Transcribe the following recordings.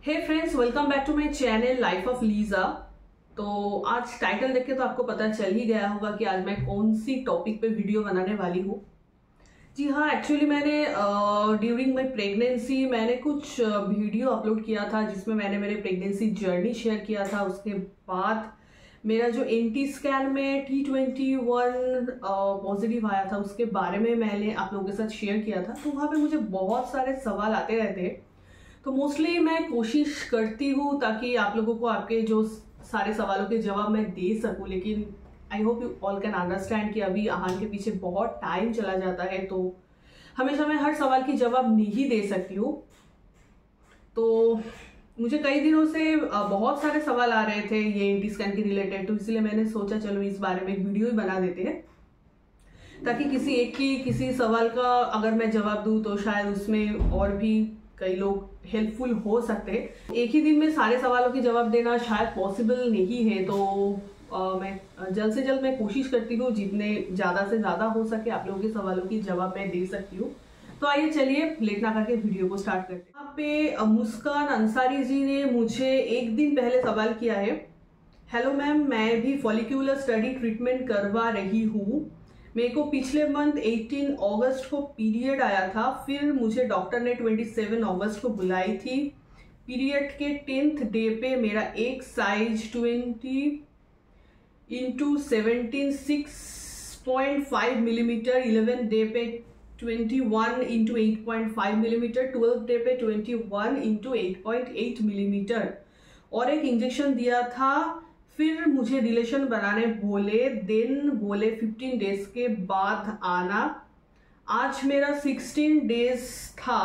Hey friends, welcome back to my channel life of Lisa. तो आज title देख के तो आपको पता चल ही गया होगा कि आज मैं कौन सी टॉपिक पे वीडियो बनाने वाली हूँ। जी हाँ, एक्चुअली मैंने ड्यूरिंग माय प्रेगनेंसी मैंने कुछ वीडियो अपलोड किया था जिसमें मैंने मेरे प्रेगनेंसी जर्नी शेयर किया था। उसके बाद मेरा जो NT स्कैन में T21 पॉजिटिव आया था उसके बारे में मैंने आप लोगों के साथ शेयर किया था। तो वहाँ पे मुझे बहुत सारे सवाल आते रहते हैं, तो मोस्टली मैं कोशिश करती हूँ ताकि आप लोगों को आपके जो सारे सवालों के जवाब मैं दे सकूँ। लेकिन I hope you all can understand कि अभी आहान के पीछे बहुत टाइम चला जाता है, तो हमेशा मैं हर सवाल की जवाब नहीं दे सकती हूँ। तो मुझे कई दिनों से बहुत सारे सवाल आ रहे थे ये NT स्कैन के रिलेटेड, तो इसलिए मैंने सोचा चलो इस बारे में एक वीडियो ही बना देते हैं ताकि किसी सवाल का अगर मैं जवाब दूँ तो शायद उसमें और भी कई लोग हेल्पफुल हो सकते हैं। एक ही दिन में सारे सवालों के जवाब देना शायद पॉसिबल नहीं है, तो मैं जल्द से जल्द मैं कोशिश करती हूँ जितने ज़्यादा से ज़्यादा हो सके आप लोगों के सवालों की जवाब मैं दे सकती हूँ। तो आइए चलिए लेट ना करके वीडियो को स्टार्ट करते हैं। यहाँ पे मुस्कान अंसारी जी ने मुझे एक दिन पहले सवाल किया है, हेलो मैम, मैं भी फॉलिक्यूलर स्टडी ट्रीटमेंट करवा रही हूँ। मेरे को पिछले मंथ 18 अगस्त को पीरियड आया था, फिर मुझे डॉक्टर ने 27 अगस्त को बुलाई थी। पीरियड के 10th डे पे मेरा एक साइज 20 × 17 6.5 मिलीमीटर, 11 डे पे 21 × 8.5 मिलीमीटर, 12 डे पे 21 × 8.8 मिलीमीटर और एक इंजेक्शन दिया था। फिर मुझे रिलेशन बनाने बोले, देन बोले 15 डेज के बाद आना। आज मेरा 16 डेज था।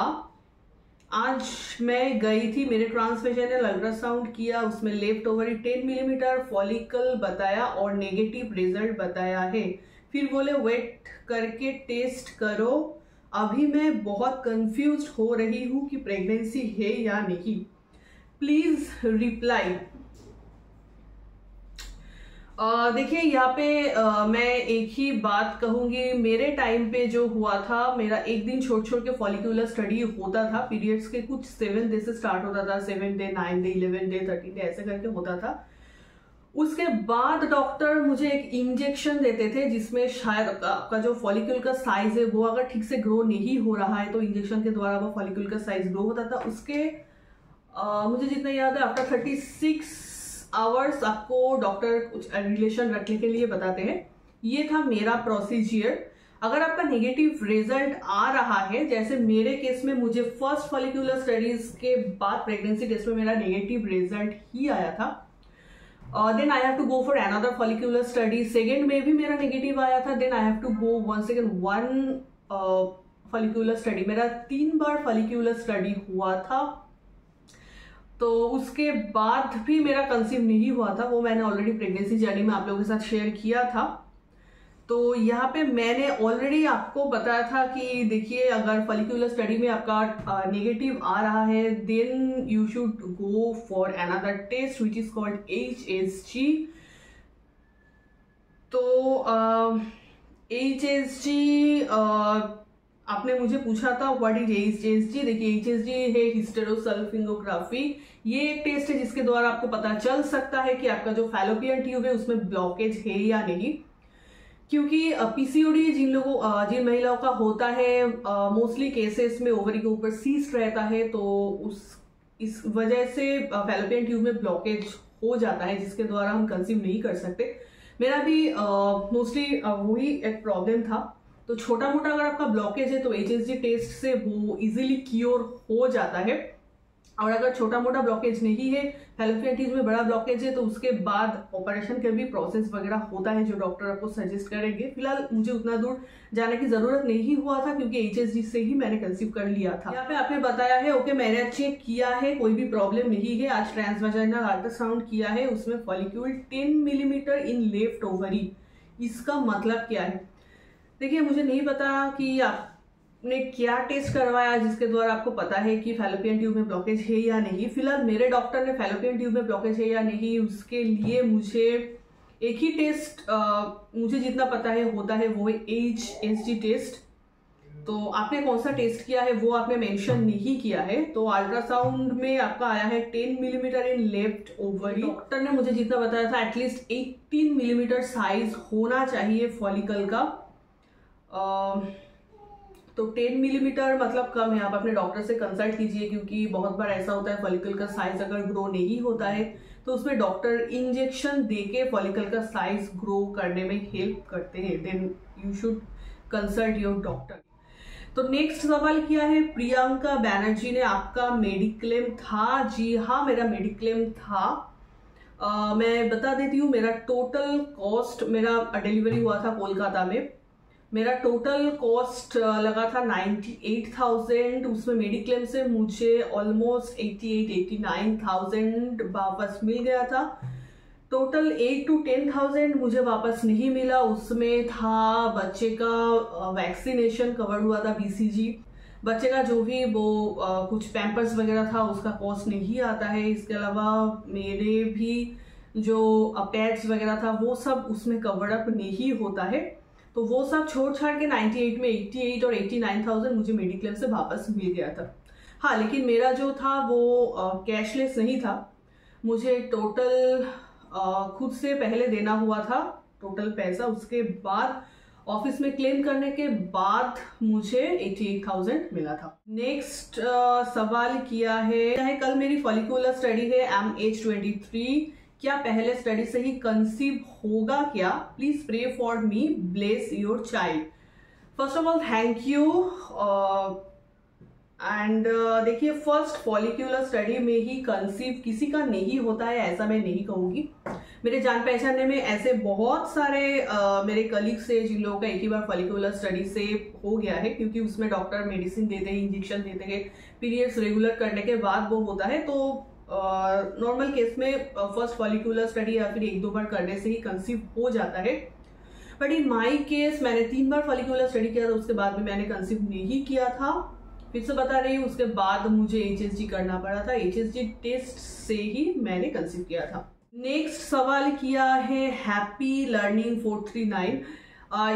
आज मैं गई थी, मेरे ट्रांसवेजनल अल्ट्रासाउंड किया, उसमें लेफ्ट ओवरी 10 मिलीमीटर फॉलिकल बताया और नेगेटिव रिजल्ट बताया है। फिर बोले वेट करके टेस्ट करो। अभी मैं बहुत कंफ्यूज हो रही हूँ कि प्रेगनेंसी है या नहीं, प्लीज रिप्लाई। देखिए यहाँ पे मैं एक ही बात कहूंगी, मेरे टाइम पे जो हुआ था, मेरा एक दिन छोड़ के फॉलिक्यूलर स्टडी होता था। पीरियड्स के कुछ 7 डे से स्टार्ट होता था, 7 डे 9 डे 11 डे 13 डे ऐसे करके होता था। उसके बाद डॉक्टर मुझे एक इंजेक्शन देते थे जिसमें शायद आपका जो फॉलिक्यूल का साइज है वो अगर ठीक से ग्रो नहीं हो रहा है तो इंजेक्शन के द्वारा वो फॉलिक्यूल का साइज ग्रो होता था। उसके मुझे जितना याद है आफ्टर 36 आवर्स आपको डॉक्टर कुछ रिलेशन रखने के लिए बताते हैं। ये था मेरा प्रोसीजर। अगर आपका नेगेटिव रिजल्ट आ रहा है, जैसे मेरे केस में मुझे फर्स्ट फॉलिक्यूलर स्टडीज के बाद प्रेगनेंसी टेस्ट में मेरा नेगेटिव रिजल्ट ही आया था, then I have to go for another follicular study. Second में भी मेरा नेगेटिव आया था, then I have to go one follicular study. मेरा 3 बार फॉलिक्यूलर स्टडी हुआ था, तो उसके बाद भी मेरा कंसीव नहीं हुआ था। वो मैंने ऑलरेडी प्रेगनेंसी जर्नी में आप लोगों के साथ शेयर किया था। तो यहाँ पे मैंने ऑलरेडी आपको बताया था कि देखिए अगर फॉलिक्यूलर स्टडी में आपका नेगेटिव आ रहा है then you should go for another test which is called HSG। तो HSG आपने मुझे पूछा था व्हाट इज HSG। देखिए HSG है हिस्टेरोसल्फिंगोग्राफी। ये एक टेस्ट है जिसके द्वारा आपको पता चल सकता है कि आपका जो फैलोपियन ट्यूब है उसमें ब्लॉकेज है या नहीं। क्योंकि PCOD जिन महिलाओं का होता है मोस्टली केसेस में ओवरी के ऊपर सीस्ट रहता है, तो इस वजह से फैलोपियन ट्यूब में ब्लॉकेज हो जाता है जिसके द्वारा हम कंसीव नहीं कर सकते। मेरा भी मोस्टली वही एक प्रॉब्लम था। तो छोटा मोटा अगर आपका ब्लॉकेज है तो HSG टेस्ट से वो इजीली क्योर हो जाता है, और अगर छोटा मोटा ब्लॉकेज नहीं है, फैलोपियन ट्यूब में बड़ा ब्लॉकेज है, तो उसके बाद ऑपरेशन का भी प्रोसेस वगैरह होता है जो डॉक्टर आपको सजेस्ट करेंगे। फिलहाल मुझे उतना दूर जाने की जरूरत नहीं हुआ था क्योंकि HSG से ही मैंने कंसीव कर लिया था। यहाँ पे आपने बताया है ओके, मैंने चेक किया है, कोई भी प्रॉब्लम नहीं है। आज ट्रांसवाजाइनल अल्ट्रासाउंड किया है, उसमें follicle 10 millimetre in left ovary. इसका मतलब क्या है? देखिए मुझे नहीं पता कि आपने क्या टेस्ट करवाया जिसके द्वारा आपको पता है कि फैलोपियन ट्यूब में ब्लॉकेज है या नहीं। फिलहाल मेरे डॉक्टर ने फैलोपियन ट्यूब में ब्लॉकेज है या नहीं उसके लिए मुझे एक ही टेस्ट मुझे जितना पता है होता है वो है HSG टेस्ट। तो आपने कौन सा टेस्ट किया है वो आपने मेंशन नहीं किया है। तो अल्ट्रासाउंड में आपका आया है 10 millimetre in left ovary. Doctor ने मुझे जितना बताया था एटलीस्ट 18 मिलीमीटर साइज होना चाहिए फॉलिकल का। तो 10 मिलीमीटर मतलब कम है। आप अपने डॉक्टर से कंसल्ट कीजिए, क्योंकि बहुत बार ऐसा होता है फॉलिकल का साइज अगर ग्रो नहीं होता है तो उसमें डॉक्टर इंजेक्शन देके फॉलिकल का साइज ग्रो करने में हेल्प करते हैं। Then you should consult your doctor. तो नेक्स्ट सवाल किया है प्रियंका बैनर्जी ने, आपका मेडिक्लेम था? जी हाँ, मेरा मेडिक्लेम था। मैं बता देती हूँ मेरा टोटल कॉस्ट, मेरा डिलीवरी हुआ था कोलकाता में, मेरा टोटल कॉस्ट लगा था 98,000। उसमें मेडिक्लेम से मुझे ऑलमोस्ट 89,000 वापस मिल गया था। टोटल 8 to 10,000 मुझे वापस नहीं मिला। उसमें था बच्चे का वैक्सीनेशन कवर हुआ था, BCG, बच्चे का जो भी वो कुछ पैम्पर्स वगैरह था उसका कॉस्ट नहीं आता है। इसके अलावा मेरे भी जो पैड्स वगैरह था वो सब उसमें कवर अप नहीं होता है। तो वो सब छोड़ छाड़ के 98 में 88 और 89,000 मुझे मेडिक्लेम से वापस मिल गया था। हाँ, लेकिन मेरा जो था वो कैशलेस नहीं था। मुझे टोटल खुद से पहले देना हुआ था टोटल पैसा, उसके बाद ऑफिस में क्लेम करने के बाद मुझे 88,000 मिला था। नेक्स्ट सवाल किया है कल मेरी फॉलिकुलर स्टडी है, एज 23, क्या पहले स्टडी से ही कंसीव होगा क्या? Please pray for me, bless your child. First of all thank you. And देखिए, फर्स्ट फॉलिक्यूलर स्टडी में ही कंसीव किसी का नहीं होता है ऐसा मैं नहीं कहूंगी। मेरे जान पहचानने में ऐसे बहुत सारे मेरे कलीग्स है जिन लोगों का एक ही बार फॉलिक्यूलर स्टडी से हो गया है, क्योंकि उसमें डॉक्टर मेडिसिन देते हैं, इंजेक्शन देते हैं, पीरियड्स रेगुलर करने के बाद वो होता है। तो नॉर्मल केस में फर्स्ट फॉलिक्यूलर स्टडी या फिर 1-2 बार करने से ही कंसीव हो जाता है। बट इन माई केस मैंने 3 बार फॉलिक्यूलर स्टडी किया था, उसके बाद में मैंने कंसीव नहीं किया था। फिर से बता रही हूँ, उसके बाद मुझे HSG करना पड़ा था, HSG टेस्ट से ही मैंने कंसीव किया था। नेक्स्ट सवाल किया है हैप्पी लर्निंग 439।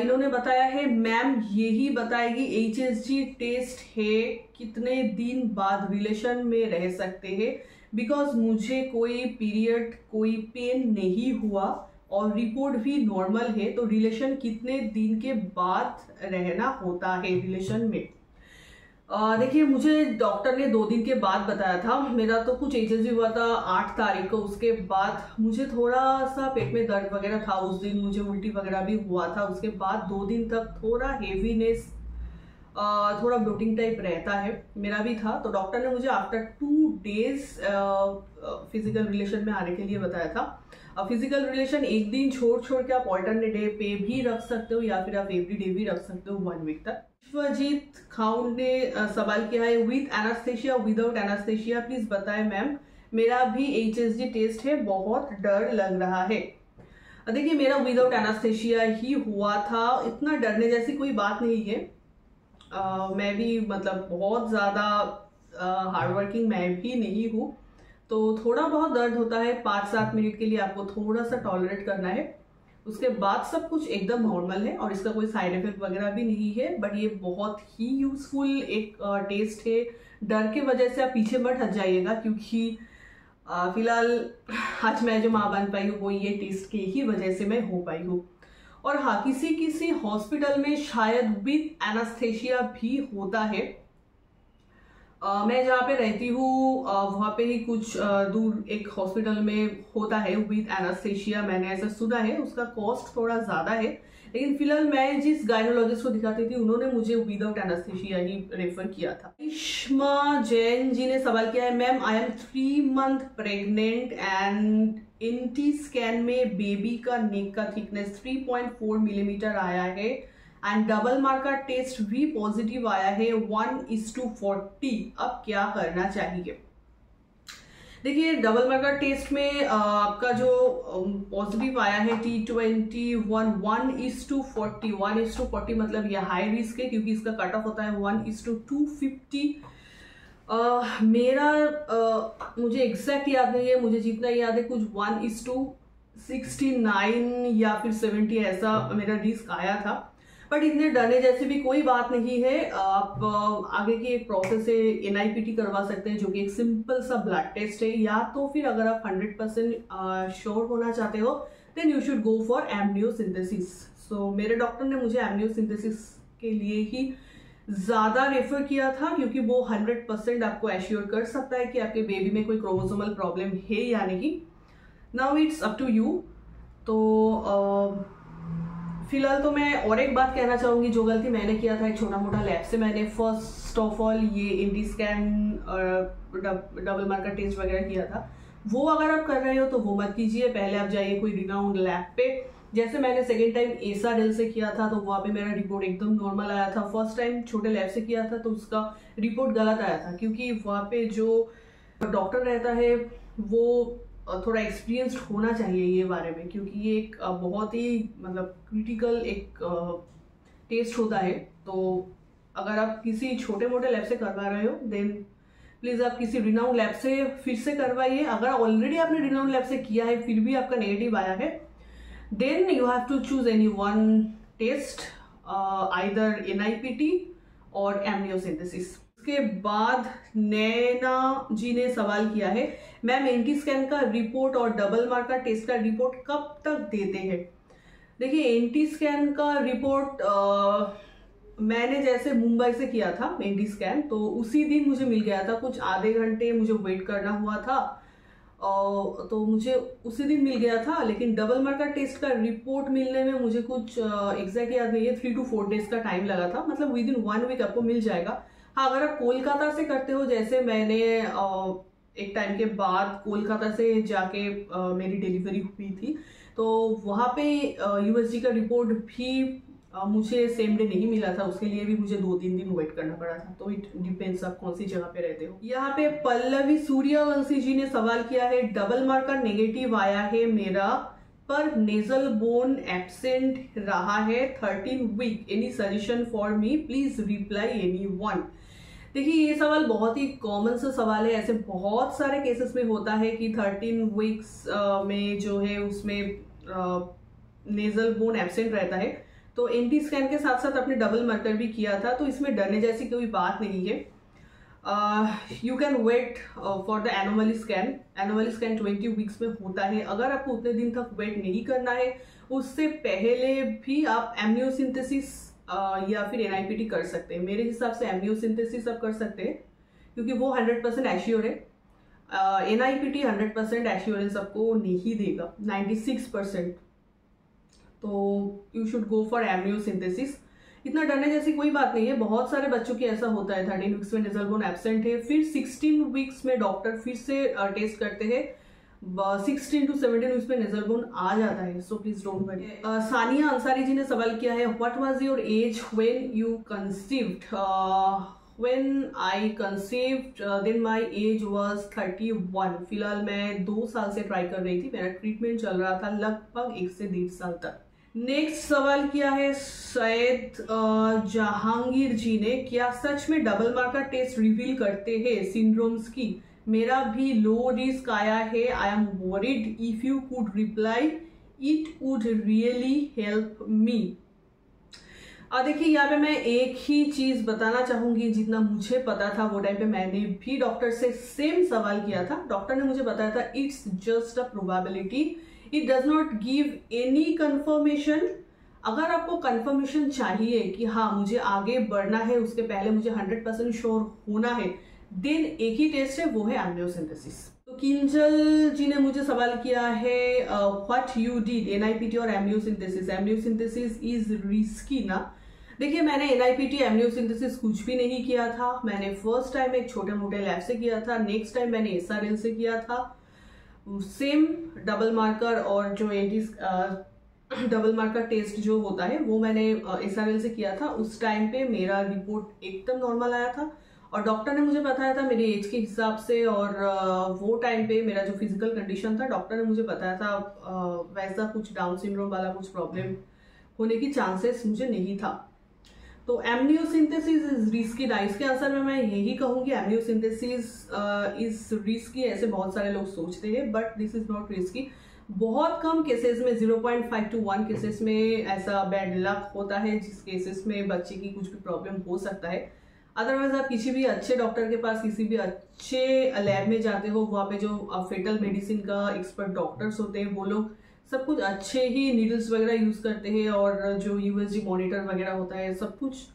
इन्होंने बताया है मैम यही बताएगी HSG टेस्ट है कितने दिन बाद रिलेशन में रह सकते हैं, बिकॉज मुझे कोई पीरियड कोई पेन नहीं हुआ और रिपोर्ट भी नॉर्मल है, तो रिलेशन कितने दिन के बाद रहना होता है रिलेशन में? देखिए, मुझे डॉक्टर ने 2 दिन के बाद बताया था। मेरा तो कुछ HSG हुआ था 8 तारीख को, उसके बाद मुझे थोड़ा सा पेट में दर्द वगैरह था, उस दिन मुझे उल्टी वगैरह भी हुआ था। उसके बाद 2 दिन तक थोड़ा हेवीनेस, थोड़ा ब्लोटिंग टाइप रहता है, मेरा भी था। तो डॉक्टर ने मुझे आफ्टर 2 डेज फिजिकल रिलेशन में आने के लिए बताया था। फिजिकल रिलेशन एक दिन छोड़ के आप ऑल्टरनेट डे पे भी रख सकते हो या फिर आप एवरी डे भी रख सकते हो 1 वीक तक। विश्वजीत खाउन ने सवाल किया है विद एनास्थेशिया विदाउट एनास्थेशिया प्लीज बताएं मैम, मेरा भी HSG टेस्ट है, बहुत डर लग रहा है। देखिए, मेरा विदाउट एनास्थेशिया ही हुआ था, इतना डरने जैसी कोई बात नहीं है। मैं भी मतलब बहुत ज्यादा हार्डवर्किंग मैं भी नहीं हूँ, तो थोड़ा बहुत दर्द होता है, 5-7 मिनट के लिए आपको थोड़ा सा टॉलरेट करना है, उसके बाद सब कुछ एकदम नॉर्मल है और इसका कोई साइड इफेक्ट वगैरह भी नहीं है। बट ये बहुत ही यूजफुल एक टेस्ट है, डर के वजह से आप पीछे मत हट जाइएगा, क्योंकि फिलहाल आज मैं जो माँ बन पाई हूँ वो ये टेस्ट के ही वजह से मैं हो पाई हूँ। और हाँ, किसी हॉस्पिटल में शायद विद एनास्थेशिया भी होता है। मैं जहाँ पे रहती हूँ वहाँ पे ही कुछ दूर एक हॉस्पिटल में होता है विद एनास्थेशिया, मैंने ऐसा सुना है। उसका कॉस्ट थोड़ा ज्यादा है, लेकिन फिलहाल मैं जिस गायनोलॉजिस्ट को दिखाती थी उन्होंने मुझे विदाउट एनास्थेशिया ही रेफर किया था। इश्मा जैन जी ने सवाल किया है ma'am I am 3 month pregnant and NT scan में बेबी का नेक का थिकनेस 3.4 मिलीमीटर आया है एंड डबल मार्कर टेस्ट भी पॉजिटिव आया है 1:40। अब क्या करना चाहिए? देखिए, डबल मार्कर टेस्ट में आपका जो पॉजिटिव आया है T21 1:40, 1:40 मतलब यह हाई रिस्क है, क्योंकि इसका कट ऑफ होता है 1:250। मेरा मुझे एग्जैक्ट याद नहीं है, मुझे जितना याद है कुछ 1:69 या फिर 70 ऐसा मेरा रिस्क आया था। बट इतने डरने जैसी भी कोई बात नहीं है। आप आगे की एक प्रोसेस है, NIPT करवा सकते हैं, जो कि एक सिंपल सा ब्लड टेस्ट है। या तो फिर अगर आप 100% श्योर होना चाहते हो then you should go for amniocentesis. So मेरे डॉक्टर ने मुझे एमनियोसिंथेसिस के लिए ही ज़्यादा रेफर किया था, क्योंकि वो 100% आपको एश्योर कर सकता है कि आपके बेबी में कोई क्रोमोसोमल प्रॉब्लम है या नहीं। Now it's up to you. तो फिलहाल तो मैं और एक बात कहना चाहूँगी, जो गलती मैंने किया था एक छोटा मोटा लैब से, मैंने फर्स्ट ऑफ ऑल ये NT scan double marker test वगैरह किया था। वो अगर आप कर रहे हो तो वो मत कीजिए, पहले आप जाइए कोई रिनाउंड लैब पे। जैसे मैंने सेकेंड टाइम एसाडेल से किया था तो वहाँ पे मेरा रिपोर्ट एकदम नॉर्मल आया था। फर्स्ट टाइम छोटे लैब से किया था तो उसका रिपोर्ट गलत आया था, क्योंकि वहाँ पे जो डॉक्टर रहता है वो थोड़ा एक्सपीरियंस्ड होना चाहिए ये बारे में, क्योंकि ये एक बहुत ही मतलब क्रिटिकल एक टेस्ट होता है। तो अगर आप किसी छोटे मोटे लैब से करवा रहे हो देन प्लीज़ आप किसी रिनाउंड लैब से फिर से करवाइए। अगर ऑलरेडी आपने रिनाउंड लैब से किया है फिर भी आपका नेगेटिव आया है then you have to choose any one test, either NIPT और एमनियोसिंथेसिस। उसके बाद नैना जी ने सवाल किया है, मैम NT स्कैन का रिपोर्ट और डबल मार्कर टेस्ट का रिपोर्ट कब तक देते हैं? देखिए NT स्कैन का रिपोर्ट मैंने जैसे मुंबई से किया था NT स्कैन, तो उसी दिन मुझे मिल गया था। कुछ आधे घंटे मुझे वेट करना हुआ था तो मुझे उसी दिन मिल गया था। लेकिन डबल मार्कर टेस्ट का रिपोर्ट मिलने में मुझे कुछ एग्जैक्ट याद नहीं है, 3 to 4 डेज का टाइम लगा था। मतलब विद इन 1 वीक आपको मिल जाएगा। हाँ, अगर आप कोलकाता से करते हो, जैसे मैंने एक टाइम के बाद कोलकाता से जाके मेरी डिलीवरी हुई थी, तो वहाँ पे USG का रिपोर्ट भी मुझे सेम डे नहीं मिला था। उसके लिए भी मुझे 2-3 दिन वेट करना पड़ा था। तो इट डिपेंड्स आप कौन सी जगह पे रहते हो। यहाँ पे पल्लवी सूर्यवंशी जी ने सवाल किया है, डबल मार्कर नेगेटिव आया है मेरा पर नेजल बोन एब्सेंट रहा है 13 week, any suggestion for me, please reply any one. देखिए ये सवाल बहुत ही कॉमन सा सवाल है। ऐसे बहुत सारे केसेस में होता है कि 13 वीक्स में जो है उसमें नेजल बोन एब्सेंट रहता है। तो NT स्कैन के साथ साथ आपने डबल मार्कर भी किया था, तो इसमें डरने जैसी कोई बात नहीं है। You can wait for the anomaly scan. Anomaly scan 20 weeks में होता है। अगर आपको उतने दिन तक वेट नहीं करना है, उससे पहले भी आप एमनियोसिंथेसिस या फिर NIPT कर सकते हैं। मेरे हिसाब से एमनियोसिंथेसिस आप कर सकते हैं, क्योंकि वो 100% एश्योर है। NIPT 100% एश्योरेंस आपको नहीं देगा, 96%। तो यू शुड गो फॉर एमनियोसिंथेसिस। इतना डरने जैसी कोई बात नहीं है। बहुत सारे बच्चों की ऐसा होता है, 13 वीक्स में नेजल बोन एब्सेंट है, फिर 16 वीक्स में डॉक्टर फिर से टेस्ट करते हैं, 16 to 17 वीक्स में नेजल बोन आ जाता है। So please don't worry. Sania Ansari ji ने सवाल किया है, what was your age when you conceived? When I conceived then my age was 31। फिलहाल मैं 2 साल से ट्राई कर रही थी। मेरा ट्रीटमेंट चल रहा था लगभग 1 से 1.5 साल तक। नेक्स्ट सवाल किया है सैयद जहांगीर जी ने, क्या सच में डबल मार्कर टेस्ट रिवील करते हैं सिंड्रोम्स की? मेरा भी लो रिस्क आया है, I am worried, if you could reply it would really help me. देखिए यहाँ पे मैं एक ही चीज बताना चाहूंगी, जितना मुझे पता था वो टाइम पे मैंने भी डॉक्टर से सेम सवाल किया था। डॉक्टर ने मुझे बताया था it's just a probability, it does not give any confirmation. अगर आपको कंफर्मेशन चाहिए कि हाँ मुझे आगे बढ़ना है, उसके पहले मुझे 100% श्योर होना है, देन एक ही टेस्ट है, वो है एमनियोसिंथेसिस। तो किंजल जी ने मुझे सवाल किया है, व्हाट यू डिड NIPT और एमनियोसिंथेसिस? एमनियोसिंथेसिस इज रिस्की ना? देखिए मैंने NIPT एमनियोसिंथेसिस कुछ भी नहीं किया था। मैंने फर्स्ट टाइम एक छोटे मोटे लैब से किया था, नेक्स्ट टाइम मैंने एसाडेल से किया था। सेम डबल मार्कर और जो डबल मार्कर टेस्ट जो होता है वो मैंने एसाडेल से किया था। उस टाइम पे मेरा रिपोर्ट एकदम नॉर्मल आया था और डॉक्टर ने मुझे बताया था मेरी एज के हिसाब से, और वो टाइम पे मेरा जो फिजिकल कंडीशन था, डॉक्टर ने मुझे बताया था वैसा कुछ डाउन सिंड्रोम वाला कुछ प्रॉब्लम होने की चांसेस मुझे नहीं था। तो एमनियोसिंथेसिस इज रिस्की ना? इसके आंसर में मैं यही कहूंगी एमनियोसिंथेसिस इज रिस्की। ऐसे बहुत सारे लोग सोचते हैं, but this is not risky. बहुत कम केसेस में 0.5 to 1 केसेस में ऐसा बैड लक होता है जिस केसेस में बच्चे की कुछ भी प्रॉब्लम हो सकता है। अदरवाइज आप किसी भी अच्छे डॉक्टर के पास, किसी भी अच्छे लैब में जाते हो, वहाँ पे जो फेटल मेडिसिन का एक्सपर्ट डॉक्टर्स होते हैं वो लोग सब कुछ अच्छे ही नीडल्स वगैरह यूज करते हैं, और जो यूएसजी मॉनिटर वगैरह होता है सब कुछ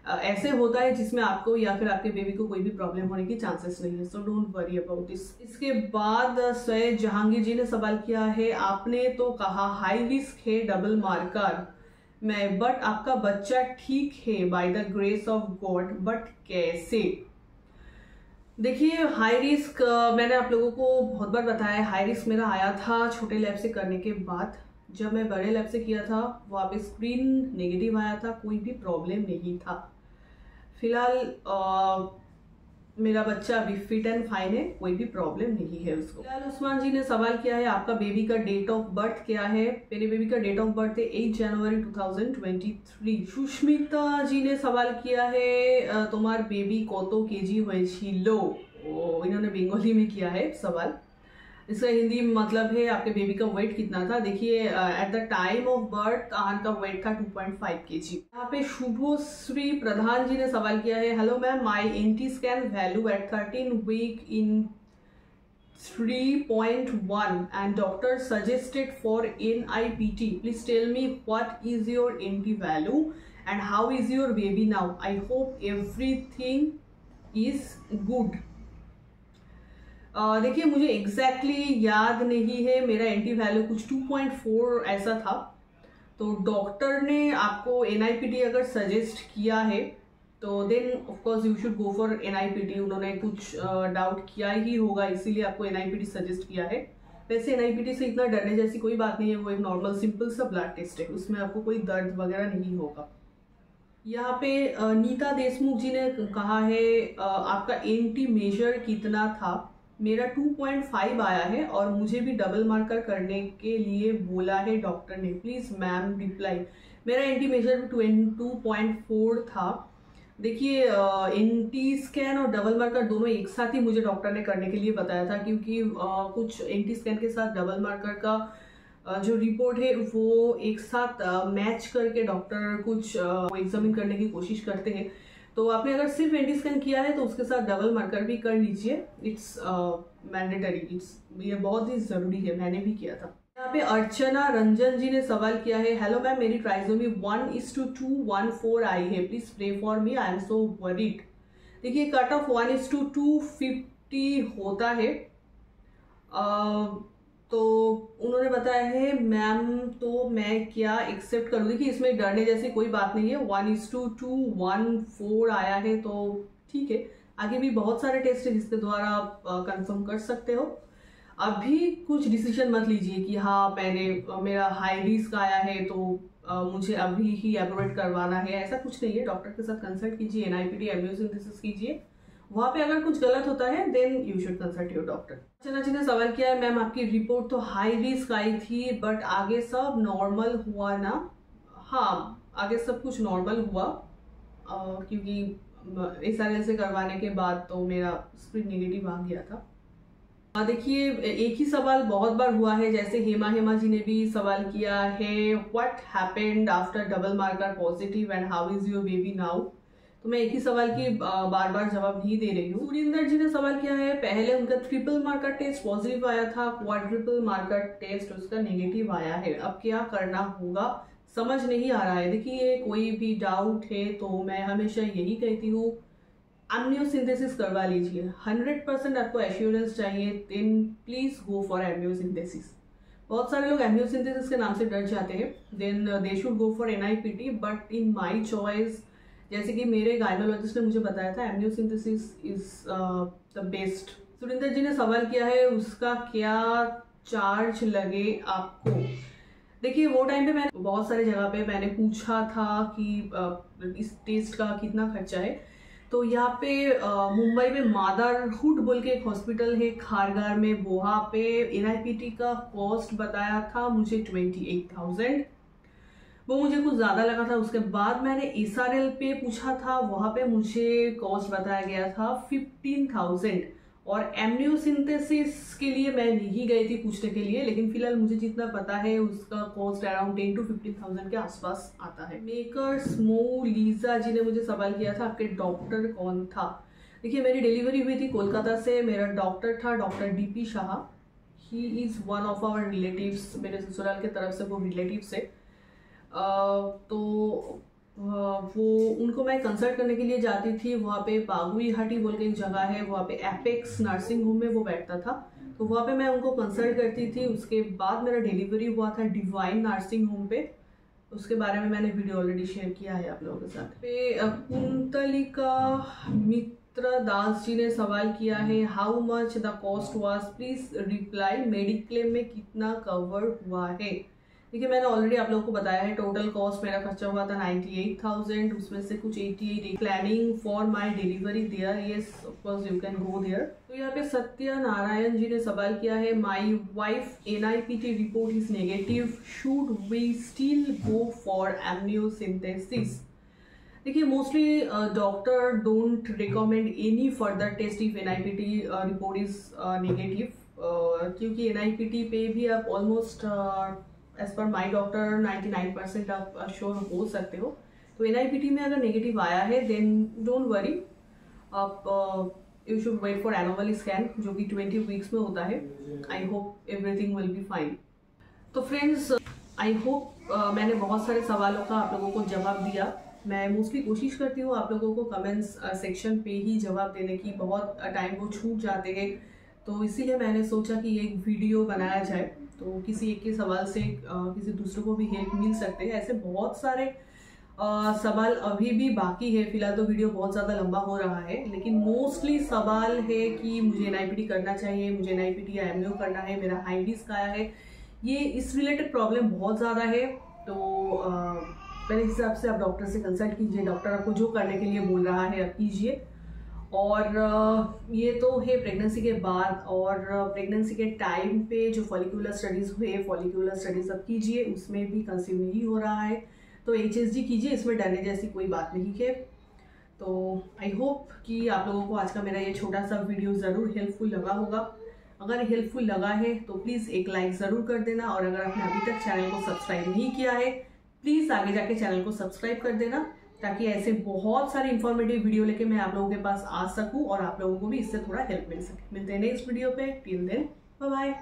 ऐसे होता है जिसमें आपको या फिर आपके बेबी को कोई भी प्रॉब्लम होने की चांसेस नहीं है। So don't worry about this. इसके बाद सैयद जहांगीर जी ने सवाल किया है, आपने तो कहा हाई रिस्क है डबल मार्कर में, बट आपका बच्चा ठीक है by the grace of God, but कैसे? देखिए हाई रिस्क मैंने आप लोगों को बहुत बार बताया है। हाई रिस्क मेरा आया था छोटे लैब से करने के बाद। जब मैं बड़े लैब से किया था वहाँ पे स्क्रीन नेगेटिव आया था, कोई भी प्रॉब्लम नहीं था। फिलहाल मेरा बच्चा अभी फिट एंड फाइन है, कोई भी प्रॉब्लम नहीं है उसको। फिलहाल उस्मान जी ने सवाल किया है, आपका बेबी का डेट ऑफ बर्थ क्या है? मेरे बेबी का डेट ऑफ बर्थ है 8 जनवरी 2023। सुष्मिता जी ने सवाल किया है, तुम्हार बेबी कत केजी হয়েছিল? इन्होंने बंगाली में किया है सवाल। इसका हिंदी मतलब है आपके बेबी का वेट कितना था। देखिए at the time of birth Aahan का वेट था 2.5 kg। यहाँ पे शुभश्री प्रधान जी ने सवाल किया है, hello ma'am, my NT scan value at 13 week in 3.1 and doctor suggested for NIPT. Please tell me what is your NT value and how is your baby now? I hope everything is good. देखिए मुझे exactly याद नहीं है, मेरा anti value कुछ 2.4 ऐसा था। तो डॉक्टर ने आपको NIPT अगर सजेस्ट किया है तो then of course you should go for NIPT। उन्होंने कुछ डाउट किया ही होगा, इसीलिए आपको NIPT सजेस्ट किया है। वैसे NIPT से इतना डरने जैसी कोई बात नहीं है, वो एक नॉर्मल सिंपल सा ब्लड टेस्ट है, उसमें आपको कोई दर्द वगैरह नहीं होगा। यहाँ पे नीता देशमुख जी ने कहा है, आपका एंटी मेजर कितना था? मेरा 2.5 आया है और मुझे भी डबल मार्कर करने के लिए बोला है डॉक्टर ने। Please ma'am reply. मेरा एंटी मेजर 2.4 था। देखिए एंटी स्कैन और डबल मार्कर दोनों एक साथ ही मुझे डॉक्टर ने करने के लिए बताया था, क्योंकि कुछ एंटी स्कैन के साथ डबल मार्कर का जो रिपोर्ट है वो एक साथ मैच करके डॉक्टर कुछ एग्जामिन करने की कोशिश करते हैं। तो आपने अगर सिर्फ एंटी स्कैन किया है तो उसके साथ डबल मार्कर भी कर लीजिए। इट्स मैंडेटरी, ये बहुत ही जरूरी है, मैंने भी किया था। यहाँ पे अर्चना रंजन जी ने सवाल किया है, हेलो मैम, मेरी ट्राइसोमी 1:214 आई है, please pray for me, I am so worried. देखिए कट ऑफ 1:250 होता है। तो उन्होंने बताया है मैम, तो मैं क्या एक्सेप्ट करूँ? देखिए इसमें डरने जैसी कोई बात नहीं है। 1:214 आया है तो ठीक है। आगे भी बहुत सारे टेस्ट है जिसके द्वारा आप कंफर्म कर सकते हो। अभी कुछ डिसीजन मत लीजिए कि हाँ मेरा हाई रिस्क आया है तो मुझे अभी ही एप्रोवेट करवाना है, ऐसा कुछ नहीं है। डॉक्टर के साथ कंसल्ट कीजिए, NIPT एम्नियोसेंटेसिस कीजिए, वहां पे अगर कुछ गलत होता है then you should consult your doctor. Archana ji ने सवाल किया है, मैम आपकी रिपोर्ट तो हाई रिस्क आई थी बट आगे सब नॉर्मल हुआ ना? हाँ, आगे सब कुछ नॉर्मल हुआ, क्योंकि SRL से करवाने के बाद तो मेरा स्क्रीन नेगेटिव आ गया था। देखिए एक ही सवाल बहुत बार हुआ है, जैसे हेमा जी ने भी सवाल किया है, what happened after double marker positive and how is your baby now? तो मैं एक ही सवाल की बार बार जवाब नहीं दे रही हूँ। सुरिंदर जी ने सवाल किया है, पहले उनका ट्रिपल मार्कर टेस्ट पॉजिटिव आया था, क्वाड्रिपल मार्कर टेस्ट उसका नेगेटिव आया है, अब क्या करना होगा समझ नहीं आ रहा है। देखिए कोई भी डाउट है तो मैं हमेशा यही कहती हूँ, एम्नियोसिंथेसिस करवा लीजिए। 100% आपको एश्योरेंस चाहिए, देन प्लीज गो फॉर एम्नियोसिंथेसिस। बहुत सारे लोग एम्नियोसिंथेसिस के नाम से डर जाते हैं, then they should go for NIPT, but in my choice, जैसे कि मेरे गायनोलॉजिस्ट ने मुझे बताया था, amniocentesis is the best. Surinder ji ने सवाल किया है, उसका क्या चार्ज लगे आपको? देखिए वो टाइम पे मैंने बहुत सारे जगह पे मैंने पूछा था कि इस टेस्ट का कितना खर्चा है। तो यहाँ पे मुंबई में मादरहुड बोल के एक हॉस्पिटल है खारगार में, वहाँ पे NIPT का कॉस्ट बताया था मुझे 28,000। वो मुझे कुछ ज़्यादा लगा था। उसके बाद मैंने SRL पे पूछा था, वहाँ पे मुझे कॉस्ट बताया गया था 15,000। और एमनियोसिंथेसिस के लिए मैं नहीं गई थी पूछने के लिए, लेकिन फिलहाल मुझे जितना पता है उसका कॉस्ट अराउंड 10 to 15,000 के आसपास आता है। मेकर्स मो लीजा जी ने मुझे सवाल किया था आपके डॉक्टर कौन था। देखिए, मेरी डिलीवरी हुई थी कोलकाता से, मेरा डॉक्टर था doctor DP Shah. He is one of our relatives, मेरे ससुराल के तरफ से वो रिलेटिव्स है। तो वो उनको मैं कंसल्ट करने के लिए जाती थी। वहाँ पे बागुई हाटी बोल के एक जगह है, वहाँ पे एपेक्स नर्सिंग होम में वो बैठता था, तो वहाँ पे मैं उनको कंसल्ट करती थी। उसके बाद मेरा डिलीवरी हुआ था डिवाइन नर्सिंग होम पे, उसके बारे में मैंने वीडियो ऑलरेडी शेयर किया है आप लोगों के साथ। पे कुंतलिका मित्र दास जी ने सवाल किया है, how much the cost was, please reply, mediclaim में कितना कवर हुआ है। देखिए, मैंने ऑलरेडी आप लोगों को बताया है टोटल कॉस्ट मेरा खर्चा हुआ था 98,000, उसमें से कुछ 88 planning for my delivery there, yes of course you can go there. तो यहाँ पे सत्य नारायण जी ने सवाल किया है, my wife NIPT report is negative, should we still go for amniocentesis. देखिए, mostly doctor don't recommend any further test if NIPT report is negative, क्योंकि NIPT पे भी आप ऑलमोस्ट एज पर माई डॉक्टर 99% आप श्योर हो सकते हो। तो NIPT में अगर नेगेटिव आया है देन डोंट वरी, आप you should wait for anomaly scan जो कि 20 वीक्स में होता है। I hope everything will be fine. तो फ्रेंड्स, आई होप मैंने बहुत सारे सवालों का आप लोगों को जवाब दिया। मैं मोस्टली कोशिश करती हूँ आप लोगों को कमेंट्स सेक्शन पे ही जवाब देने की, बहुत टाइम वो छूट जाते हैं, तो इसीलिए मैंने सोचा कि एक वीडियो बनाया जाए, तो किसी एक के सवाल से किसी दूसरे को भी हेल्प मिल सकते हैं। ऐसे बहुत सारे सवाल अभी भी बाकी है, फिलहाल तो वीडियो बहुत ज़्यादा लंबा हो रहा है, लेकिन मोस्टली सवाल है कि मुझे NIPT करना चाहिए, मुझे NIPT या एमनियो करना है, मेरा हाई रिस्क आया है, ये इस रिलेटेड प्रॉब्लम बहुत ज़्यादा है। तो मेरे हिसाब से आप डॉक्टर से कंसल्ट कीजिए, डॉक्टर आपको जो करने के लिए बोल रहा है आप कीजिए। और ये तो है प्रेगनेंसी के बाद, और प्रेगनेंसी के टाइम पे जो फॉलिकुलर स्टडीज़ हुए, फॉलिकुलर स्टडीज़ अब कीजिए, उसमें भी कंसीव नहीं हो रहा है, तो HSG कीजिए, इसमें डरने जैसी कोई बात नहीं है। तो आई होप कि आप लोगों को आज का मेरा ये छोटा सा वीडियो ज़रूर हेल्पफुल लगा होगा। अगर हेल्पफुल लगा है तो प्लीज़ एक लाइक ज़रूर कर देना, और अगर आपने अभी तक चैनल को सब्सक्राइब नहीं किया है प्लीज़ आगे जाके चैनल को सब्सक्राइब कर देना, ताकि ऐसे बहुत सारे इंफॉर्मेटिव वीडियो लेके मैं आप लोगों के पास आ सकूं और आप लोगों को भी इससे थोड़ा हेल्प मिल सके। मिलते हैं नेक्स्ट वीडियो पे, टिल देन बाय बाय।